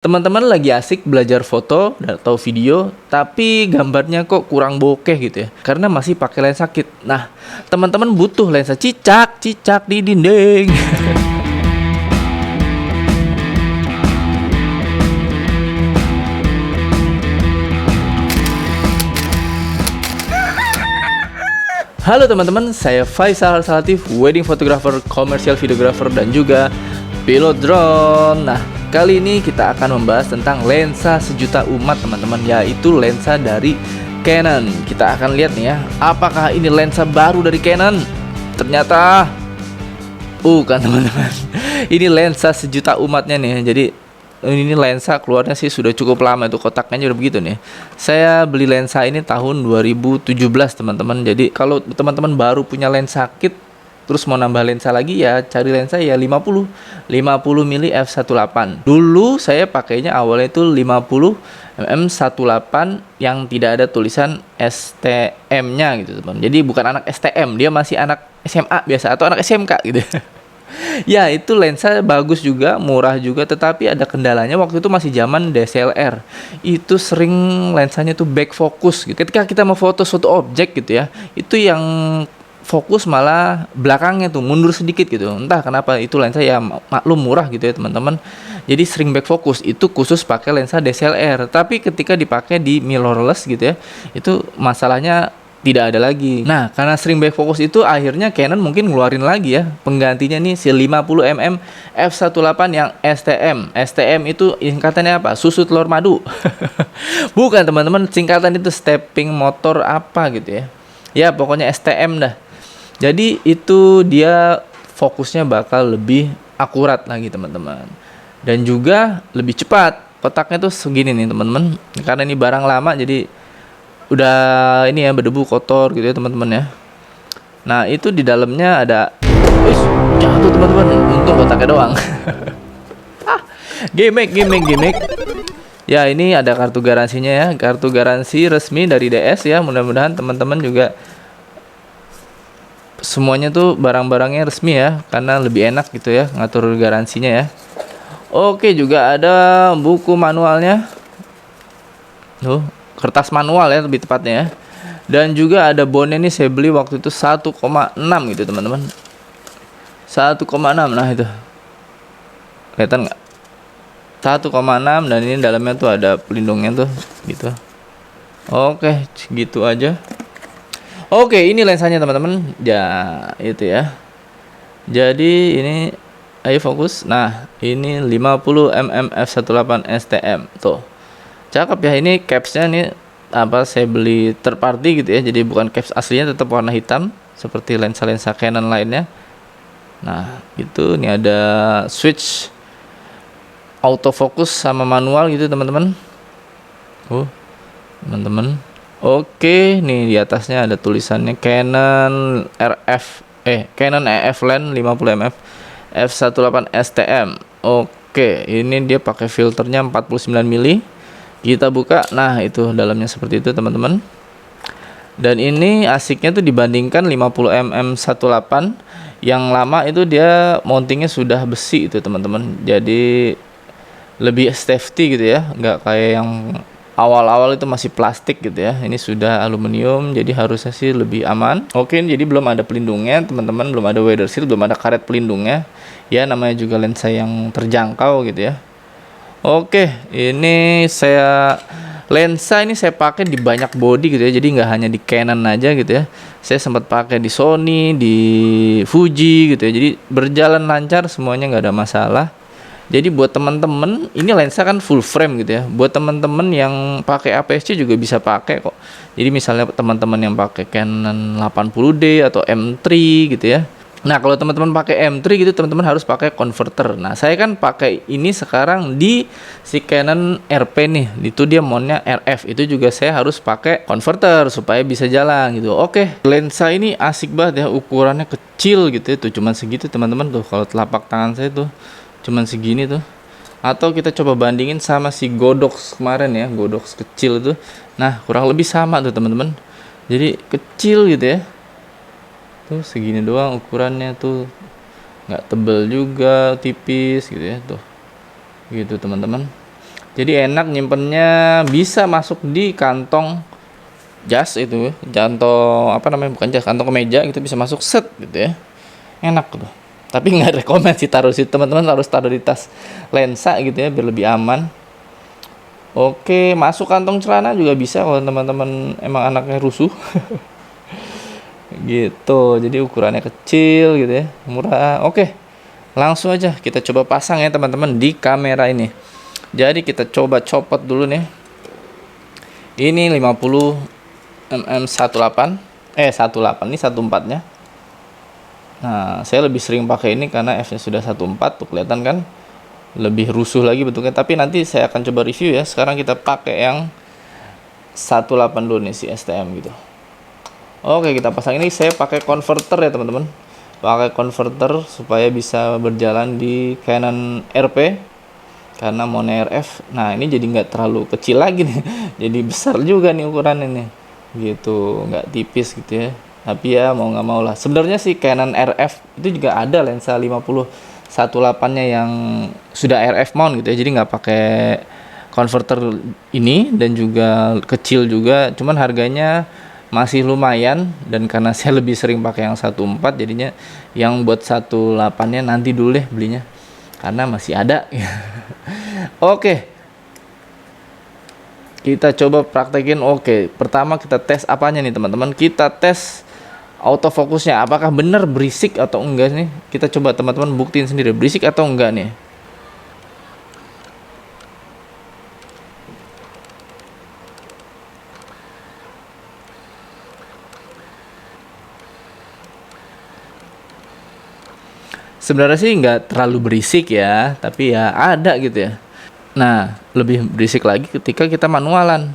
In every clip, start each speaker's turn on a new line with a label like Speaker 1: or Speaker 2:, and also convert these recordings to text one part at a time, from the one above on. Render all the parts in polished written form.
Speaker 1: Teman-teman lagi asik belajar foto atau video, tapi gambarnya kok kurang bokeh gitu ya, karena masih pakai lensa kit. Nah, teman-teman butuh lensa cicak-cicak di dinding. Halo teman-teman, saya Faisal Salatif, wedding photographer, commercial videographer, dan juga pilot drone. Nah, kali ini kita akan membahas tentang lensa sejuta umat teman-teman, yaitu lensa dari Canon. Kita akan lihat nih ya, apakah ini lensa baru dari Canon? Ternyata bukan teman-teman. Ini lensa sejuta umatnya nih. Jadi ini lensa keluarnya sih sudah cukup lama, itu kotaknya udah begitu nih. Saya beli lensa ini tahun 2017 teman-teman. Jadi kalau teman-teman baru punya lensa kit terus mau nambah lensa lagi, ya cari lensa ya 50 mili f1.8. Dulu saya pakainya awalnya itu 50 mm 1.8 yang tidak ada tulisan STM-nya gitu teman. Jadi bukan anak STM, dia masih anak SMA biasa atau anak SMK gitu. Ya, itu lensa bagus juga, murah juga, tetapi ada kendalanya waktu itu masih zaman DSLR. Itu sering lensanya tuh back focus gitu. Ketika kita mau foto suatu objek gitu ya, itu yang fokus malah belakangnya tuh mundur sedikit gitu. Entah kenapa, itu lensa ya maklum murah gitu ya teman-teman. Jadi sering back focus, itu khusus pakai lensa DSLR. Tapi ketika dipakai di mirrorless gitu ya, itu masalahnya tidak ada lagi. Nah, karena sering back focus itu akhirnya Canon mungkin ngeluarin lagi ya penggantinya nih, si 50 mm f1.8 yang STM. STM itu singkatannya apa? Susu telur madu. Bukan teman-teman, singkatan itu stepping motor apa gitu ya. Ya, pokoknya STM dah. Jadi itu dia fokusnya bakal lebih akurat lagi teman-teman. Dan juga lebih cepat. Kotaknya tuh segini nih teman-teman. Karena ini barang lama jadi udah ini ya, berdebu, kotor gitu ya teman-teman ya. Nah, itu di dalamnya ada, jatuh teman-teman, untung kotaknya doang. Gimmick. Ya, ini ada kartu garansinya ya, kartu garansi resmi dari DS ya. Mudah-mudahan teman-teman juga semuanya tuh barang-barangnya resmi ya, karena lebih enak gitu ya ngatur garansinya ya. Oke, juga ada buku manualnya. Tuh, kertas manual ya lebih tepatnya ya. Dan juga ada bonnya nih, saya beli waktu itu 1,6 gitu teman-teman. 1,6, nah itu kelihatan nggak? 1,6, dan ini dalamnya tuh ada pelindungnya tuh gitu. Oke, gitu aja. Oke, ini lensanya teman-teman. Ya, itu ya. Jadi ini, ayo fokus. Nah, ini 50 mm f1.8 STM tuh. Cakep ya, ini capsnya nih apa, saya beli third party gitu ya, jadi bukan caps aslinya, tetap warna hitam seperti lensa-lensa Canon lainnya. Nah, itu nih ada switch autofocus sama manual gitu teman-teman. Teman-teman. Oke, nih di atasnya ada tulisannya Canon Canon EF lens 50 mm f1.8 STM. Oke, ini dia pakai filternya 49 mili. Kita buka, nah itu dalamnya seperti itu teman-teman. Dan ini asiknya tuh dibandingkan 50 mm 1.8 yang lama itu, dia mountingnya sudah besi itu teman-teman. Jadi lebih safety gitu ya, nggak kayak yang awal-awal itu masih plastik gitu ya. Ini sudah aluminium, jadi harusnya sih lebih aman. Oke, jadi belum ada pelindungnya teman-teman, belum ada weather seal, belum ada karet pelindungnya. Ya, namanya juga lensa yang terjangkau gitu ya. Oke, ini lensa ini saya pakai di banyak body gitu ya, jadi nggak hanya di Canon aja gitu ya. Saya sempat pakai di Sony, di Fuji gitu ya, jadi berjalan lancar semuanya, nggak ada masalah. Jadi buat teman-teman, ini lensa kan full frame gitu ya. Buat teman-teman yang pakai APS-C juga bisa pakai kok. Jadi misalnya teman-teman yang pakai Canon 80D atau M3 gitu ya. Nah, kalau teman-teman pakai M3 gitu, teman-teman harus pakai converter. Nah, saya kan pakai ini sekarang di si Canon RP nih. Itu dia mountnya RF. Itu juga saya harus pakai converter supaya bisa jalan gitu. Oke, lensa ini asik banget ya, ukurannya kecil gitu ya. Tuh cuman segitu teman-teman tuh. Kalau telapak tangan saya tuh cuman segini tuh. Atau kita coba bandingin sama si Godox kemarin ya, Godox kecil tuh. Nah, kurang lebih sama tuh teman-teman. Jadi kecil gitu ya. Tuh segini doang ukurannya tuh, nggak tebel juga, tipis gitu ya tuh, gitu teman-teman. Jadi enak nyimpennya, bisa masuk di kantong jas itu, kantong apa namanya, bukan jas, kantong kemeja gitu, bisa masuk set gitu ya. Enak tuh. Tapi nggak rekomend sih taruh situ, teman-teman harus taruh di tas lensa gitu ya biar lebih aman. Oke, masuk kantong celana juga bisa kalau teman-teman emang anaknya rusuh. Gitu. Jadi ukurannya kecil gitu ya, murah. Oke. Langsung aja kita coba pasang ya teman-teman di kamera ini. Jadi kita coba copot dulu nih. Ini 50 mm 18. 18 ini 14-nya. Nah, saya lebih sering pakai ini karena F-nya sudah 14 tuh, kelihatan kan? Lebih rusuh lagi bentuknya, tapi nanti saya akan coba review ya. Sekarang kita pakai yang 18 dulu nih, si STM gitu. Oke, kita pasang. Ini saya pakai converter ya teman-teman, pakai converter supaya bisa berjalan di Canon RP karena Mono RF. Nah, ini jadi nggak terlalu kecil lagi nih, jadi besar juga nih ukuran ini gitu, nggak tipis gitu ya. Tapi ya mau nggak mau lah, sebenarnya sih Canon RF itu juga ada lensa 50-18-nya yang sudah RF mount gitu ya, jadi nggak pakai converter ini, dan juga kecil juga, cuman harganya masih lumayan. Dan karena saya lebih sering pakai yang 14, jadinya yang buat 18-nya nanti dulu deh belinya karena masih ada. Oke, kita coba praktekin. Oke, pertama kita tes apanya nih teman-teman, kita tes autofokusnya apakah benar berisik atau enggak nih. Kita coba teman-teman buktiin sendiri berisik atau enggak nih. Sebenarnya sih nggak terlalu berisik ya, tapi ya ada gitu ya. Nah, lebih berisik lagi ketika kita manualan.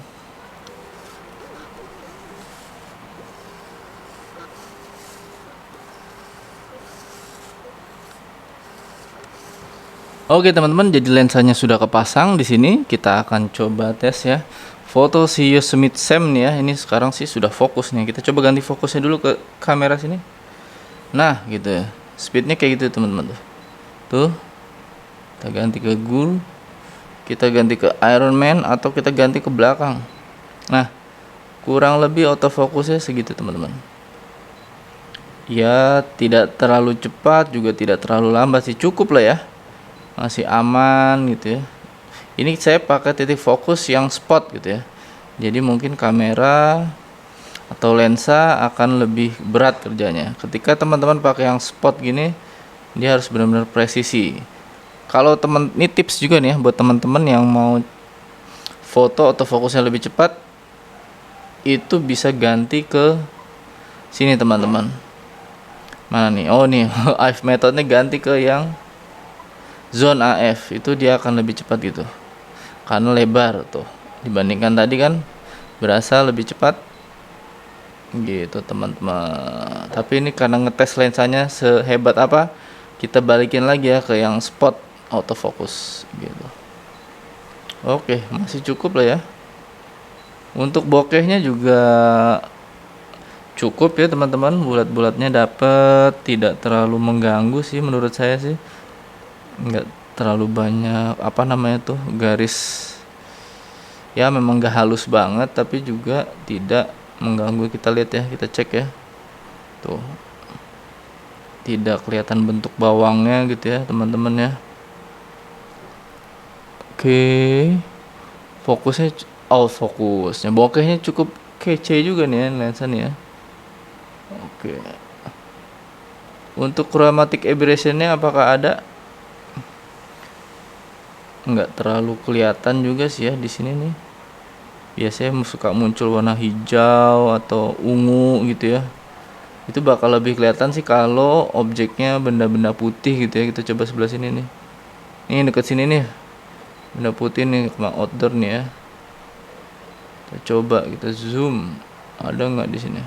Speaker 1: Oke teman-teman, jadi lensanya sudah kepasang di sini. Kita akan coba tes ya. Foto si Yosemite Sam nih ya. Ini sekarang sih sudah fokus nih. Kita coba ganti fokusnya dulu ke kamera sini. Nah, gitu ya. Speednya kayak gitu teman-teman tuh. Tuh. Kita ganti ke Ghoul. Kita ganti ke Iron Man atau kita ganti ke belakang. Nah, kurang lebih autofokusnya segitu teman-teman. Ya, tidak terlalu cepat juga tidak terlalu lambat sih, cukup lah ya. Masih aman gitu ya. Ini saya pakai titik fokus yang spot gitu ya. Jadi mungkin kamera atau lensa akan lebih berat kerjanya. Ketika teman-teman pakai yang spot gini, dia harus benar-benar presisi. Kalau ini tips juga nih ya buat teman-teman yang mau foto atau fokusnya lebih cepat, itu bisa ganti ke sini teman-teman. Mana nih? Oh nih, AF methodenya ganti ke yang zone AF, itu dia akan lebih cepat gitu karena lebar tuh dibandingkan tadi kan, berasa lebih cepat gitu teman-teman. Tapi ini karena ngetes lensanya sehebat apa, kita balikin lagi ya ke yang spot autofocus gitu. Oke, masih cukup lah ya. Untuk bokehnya juga cukup ya teman-teman, bulat-bulatnya dapet, tidak terlalu mengganggu sih menurut saya sih. Nggak terlalu banyak apa namanya tuh garis ya, memang nggak halus banget tapi juga tidak mengganggu. Kita lihat ya, kita cek ya tuh, tidak kelihatan bentuk bawangnya gitu ya teman-teman ya. Oke, fokusnya bokehnya cukup kece juga nih ya lensa nih ya. Oke, untuk chromatic aberrationnya apakah ada? Nggak terlalu kelihatan juga sih ya di sini nih. Biasanya suka muncul warna hijau atau ungu gitu ya. Itu bakal lebih kelihatan sih kalau objeknya benda-benda putih gitu ya. Kita coba sebelah sini nih. Ini deket sini nih, benda putih nih, kemang outdoor nih ya. Kita coba kita zoom, ada nggak di sini?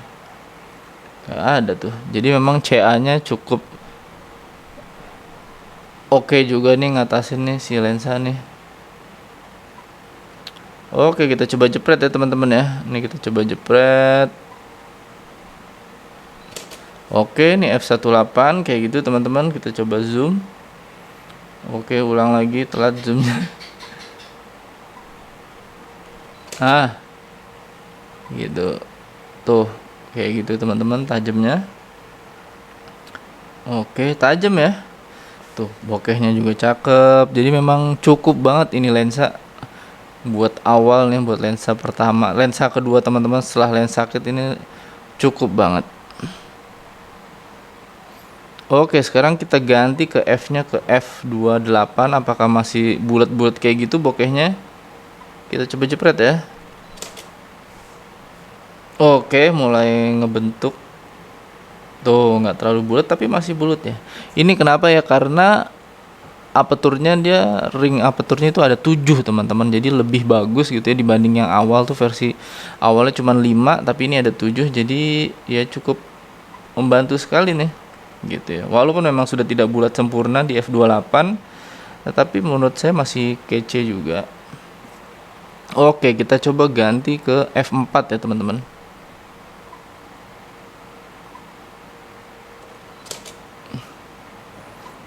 Speaker 1: Nggak ada tuh. Jadi memang CA-nya cukup oke juga nih ngatasin nih si lensa nih. Oke, kita coba jepret ya teman-teman ya. Ini kita coba jepret. Oke, ini f18 kayak gitu teman-teman. Kita coba zoom. Oke, ulang lagi, telat zoomnya. Nah, gitu. Tuh, kayak gitu teman-teman tajamnya. Oke, tajam ya. Tuh, bokehnya juga cakep. Jadi memang cukup banget ini lensa buat awal nih, buat lensa pertama. Lensa kedua teman-teman setelah lensa kit ini cukup banget. Oke, sekarang kita ganti ke F-nya ke f28. Apakah masih bulat-bulat kayak gitu bokehnya? Kita coba jepret ya. Oke, mulai ngebentuk. Tuh, nggak terlalu bulat tapi masih bulat ya. Ini kenapa ya? Karena aperturnya dia ring aperturnya itu ada 7 teman-teman. Jadi lebih bagus gitu ya dibanding yang awal tuh, versi awalnya cuma 5 tapi ini ada 7. Jadi ya cukup membantu sekali nih gitu ya. Walaupun memang sudah tidak bulat sempurna di f28, tetapi menurut saya masih kece juga. Oke, kita coba ganti ke f4 ya teman-teman.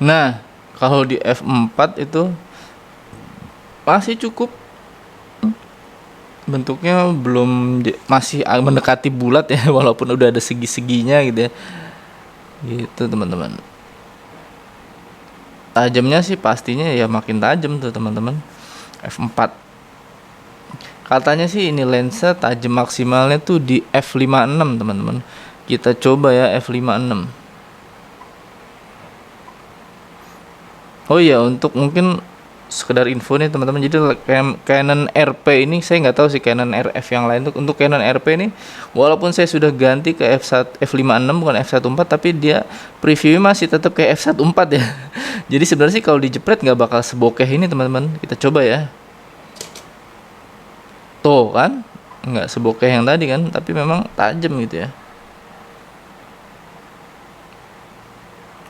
Speaker 1: Nah, kalau di f4 itu masih cukup, bentuknya belum, masih mendekati bulat ya, walaupun udah ada segi-seginya gitu ya. Gitu teman-teman. Tajamnya sih pastinya ya makin tajam tuh teman-teman. f4 katanya sih ini lensa tajam maksimalnya tuh di f56 teman-teman. Kita coba ya f56. Oh iya, untuk mungkin sekedar info nih teman-teman, jadi Canon RP ini saya nggak tahu sih Canon RF yang lain tuh. Untuk Canon RP ini walaupun saya sudah ganti ke f56 bukan f14, tapi dia previewnya masih tetap kayak f14 ya. Jadi sebenarnya sih kalau dijepret nggak bakal sebokeh ini teman-teman. Kita coba ya. Tuh kan nggak sebokeh yang tadi kan, tapi memang tajam gitu ya.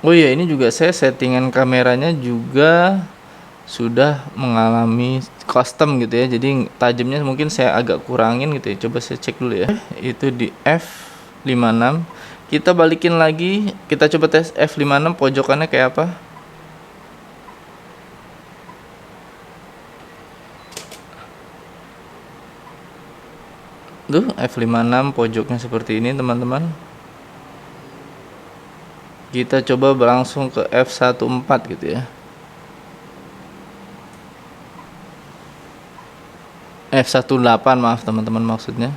Speaker 1: Oh iya, ini juga saya settingan kameranya juga sudah mengalami custom gitu ya. Jadi tajamnya mungkin saya agak kurangin gitu ya. Coba saya cek dulu ya. Itu di f56. Kita balikin lagi, kita coba tes f56 pojokannya kayak apa. Tuh, f56 pojoknya seperti ini teman-teman. Kita coba langsung ke f14 gitu ya. f18 maaf teman-teman maksudnya.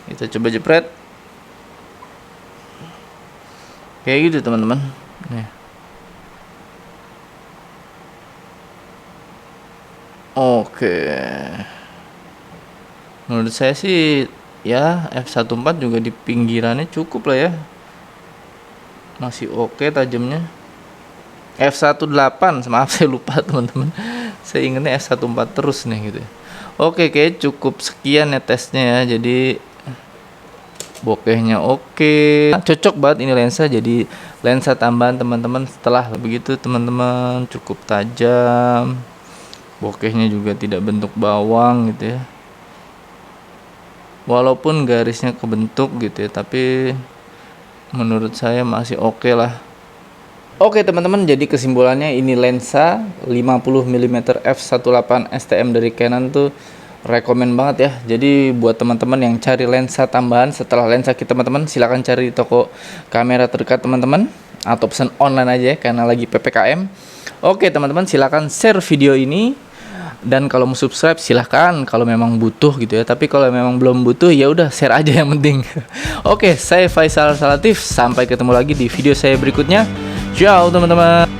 Speaker 1: Kita coba jepret. Kayak gitu teman-teman. Nih. Oke. Menurut saya sih ya f14 juga di pinggirannya cukup lah ya. Masih oke tajamnya. f18 maaf saya lupa teman-teman. Saya ingatnya f14 terus nih gitu. Oke, kayak cukup sekian ya tesnya ya. Jadi bokehnya oke. Cocok banget ini lensa jadi lensa tambahan teman-teman setelah begitu teman-teman. Cukup tajam. Bokehnya juga tidak bentuk bawang gitu ya. Walaupun garisnya kebentuk gitu ya, tapi menurut saya masih oke lah. Oke teman-teman, jadi kesimpulannya ini lensa 50mm f1.8 STM dari Canon tuh rekomen banget ya. Jadi buat teman-teman yang cari lensa tambahan setelah lensa kit teman-teman, silahkan cari di toko kamera terdekat teman-teman, atau pesan online aja ya, karena lagi PPKM. Oke teman-teman, silahkan share video ini. Dan kalau mau subscribe silahkan kalau memang butuh gitu ya. Tapi kalau memang belum butuh ya udah share aja yang penting. Oke, saya Faisal Salatif. Sampai ketemu lagi di video saya berikutnya. Ciao teman-teman.